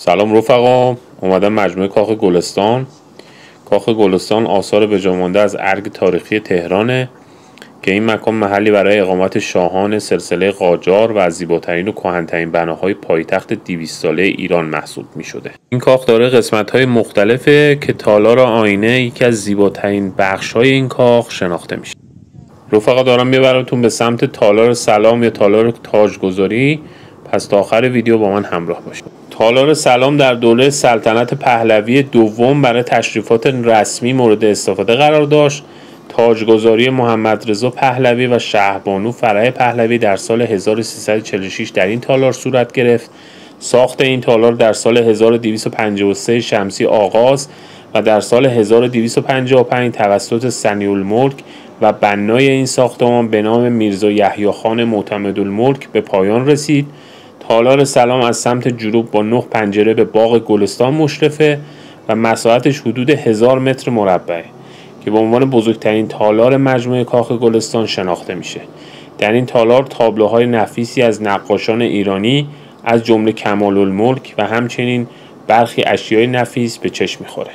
سلام رفقا، اومدم مجموعه کاخ گلستان. کاخ گلستان آثار بجامانده از ارگ تاریخی تهرانه که این مکان محلی برای اقامت شاهان سلسله قاجار و از زیباترین و کهن‌ترین بناهای پایتخت 200 ساله ایران محسوب می شده. این کاخ داره قسمت‌های مختلفه که تالار آینه یکی از زیباترین بخش‌های این کاخ شناخته میشه. رفقا دارم میبرمتون به سمت تالار سلام یا تالار تاجگذاری، پس تا آخر ویدیو با من همراه باشید. تالار سلام در دوره سلطنت پهلوی دوم برای تشریفات رسمی مورد استفاده قرار داشت. تاجگذاری محمد رضا پهلوی و شهربانو فرح پهلوی در سال 1346 در این تالار صورت گرفت. ساخت این تالار در سال 1253 شمسی آغاز و در سال 1255 توسط سنی‌الملک و بنای این ساختمان به نام میرزا یحیی خان معتمدالملک به پایان رسید. تالار سلام از سمت جنوب با 9 پنجره به باغ گلستان مشرفه و مساحتش حدود 1000 متر مربع که به عنوان بزرگترین تالار مجموعه کاخ گلستان شناخته میشه. در این تالار تابلوهای نفیسی از نقاشان ایرانی از جمله کمال‌الملک و همچنین برخی اشیای نفیس به چشم میخوره.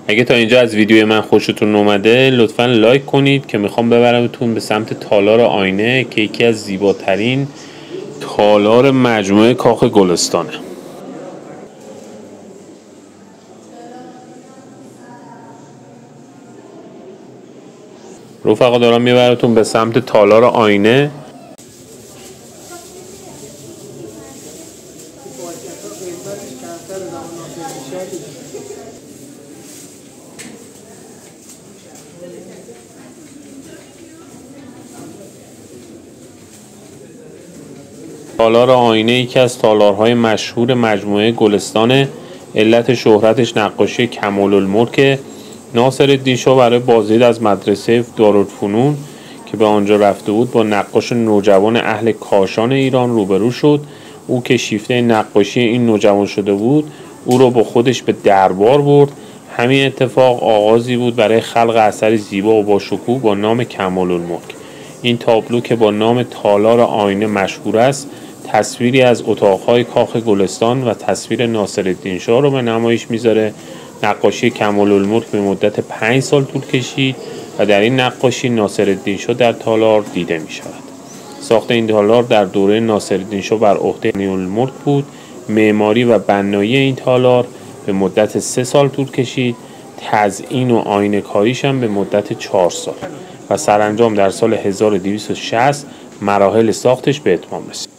اگه تا اینجا از ویدیوی من خوشتون اومده لطفاً لایک کنید که میخوام ببرمتون به سمت تالار آینه که یکی از زیباترین تالار مجموعه کاخ گلستانه. رفقا دارم میبرمتون به سمت تالار آینه. تالار آینه یکی از تالارهای مشهور مجموعه گلستانه. علت شهرتش نقاشی کمال‌الملک. ناصرالدین شاه برای بازدید از مدرسه دارالفنون که به آنجا رفته بود با نقاش نوجوان اهل کاشان ایران روبرو شد. او که شیفته نقاشی این نوجوان شده بود او را با خودش به دربار برد. همین اتفاق آغازی بود برای خلق اثری زیبا و با شکوه با نام کمال‌الملک. این تابلو که با نام تالار آینه مشهور است تصویری از اتاقهای کاخ گلستان و تصویر ناصرالدین شاه رو به نمایش میذاره. نقاشی کمال‌الملک به مدت 5 سال طول کشید و در این نقاشی ناصرالدین شاه در تالار دیده می شود. ساخت این تالار در دوره ناصرالدین شاه بر عهده سنی‌الملک بود. معماری و بنایی این تالار به مدت 3 سال طول کشید. تزیین و آینه کاریش هم به مدت 4 سال و سرانجام در سال 1260 مراحل ساختش به اتمام رسید.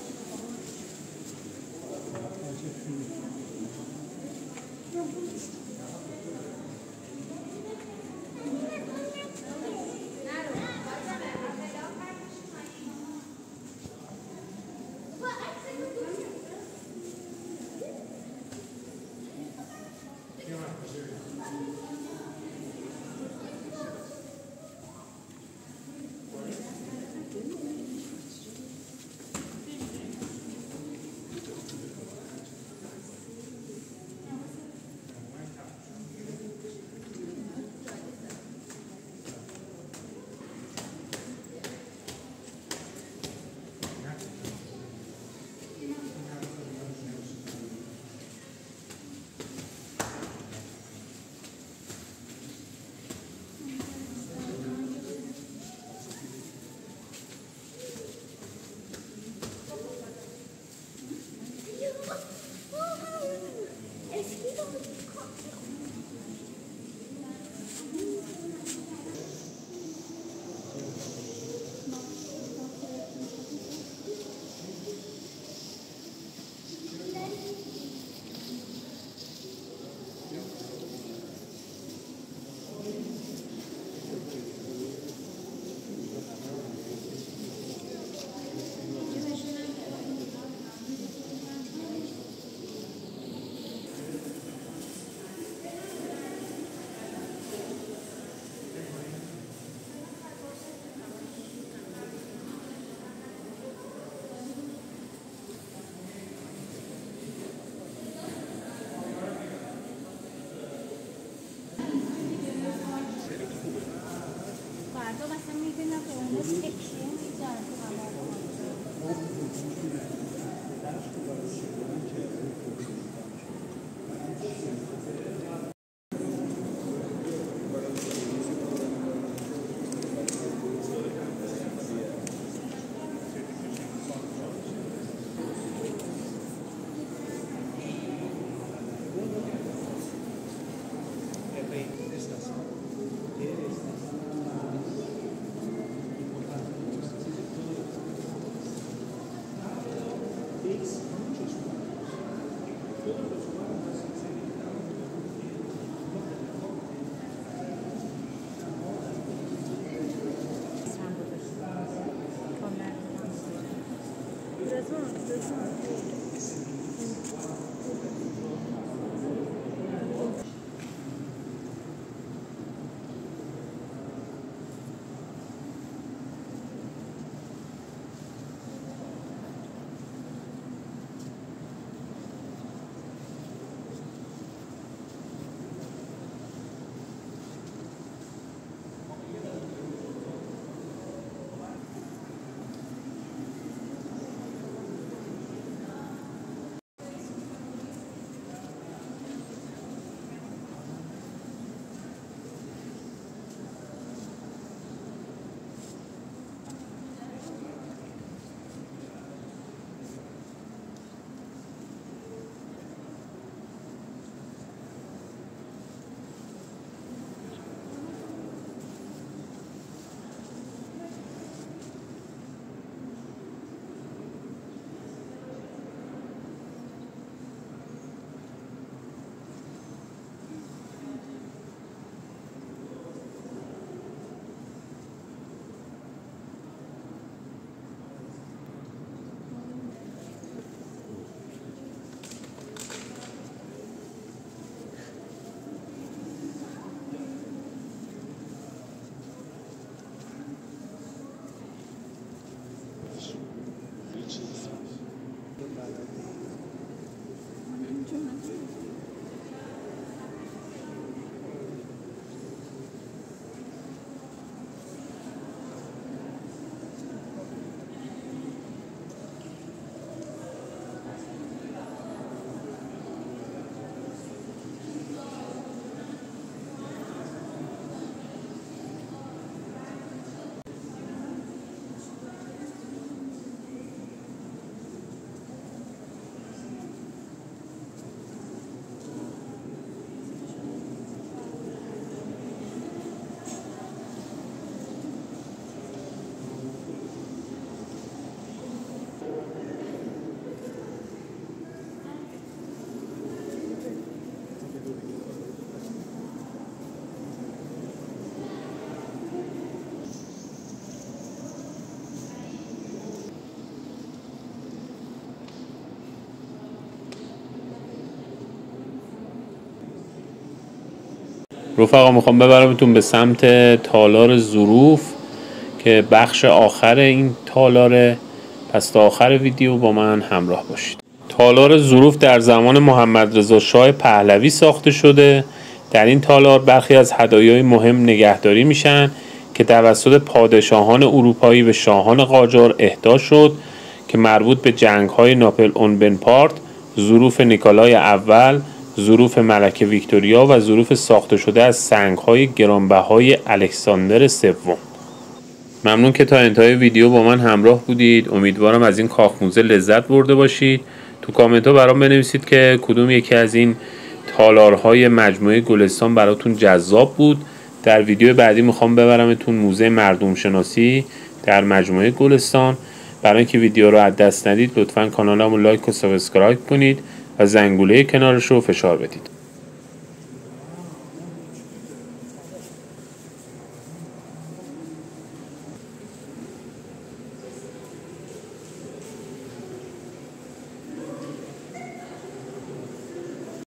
رفقا میخوام ببرمتون به سمت تالار ظروف که بخش آخر این تالاره. پس تا آخر ویدیو با من همراه باشید. تالار ظروف در زمان محمد رضا شاه پهلوی ساخته شده. در این تالار برخی از هدایای مهم نگهداری میشن که توسط پادشاهان اروپایی به شاهان قاجار اهدا شد که مربوط به جنگ‌های ناپل اون بنپارت، ظروف نیکولای اول، ظروف ملکه ویکتوریا و ظروف ساخته شده از سنگ‌های گرانبهای الکساندر سوم. ممنون که تا انتهای ویدیو با من همراه بودید. امیدوارم از این کاخ موزه لذت برده باشید. تو کامنت ها برام بنویسید که کدوم یکی از این تالارهای مجموعه گلستان براتون جذاب بود. در ویدیو بعدی میخوام ببرمتون موزه مردم شناسی در مجموعه گلستان. برای اینکه ویدیو رو از دست ندید لطفاً کانالمو لایک و سابسکرایب کنید و زنگوله کنارش رو فشار بدید.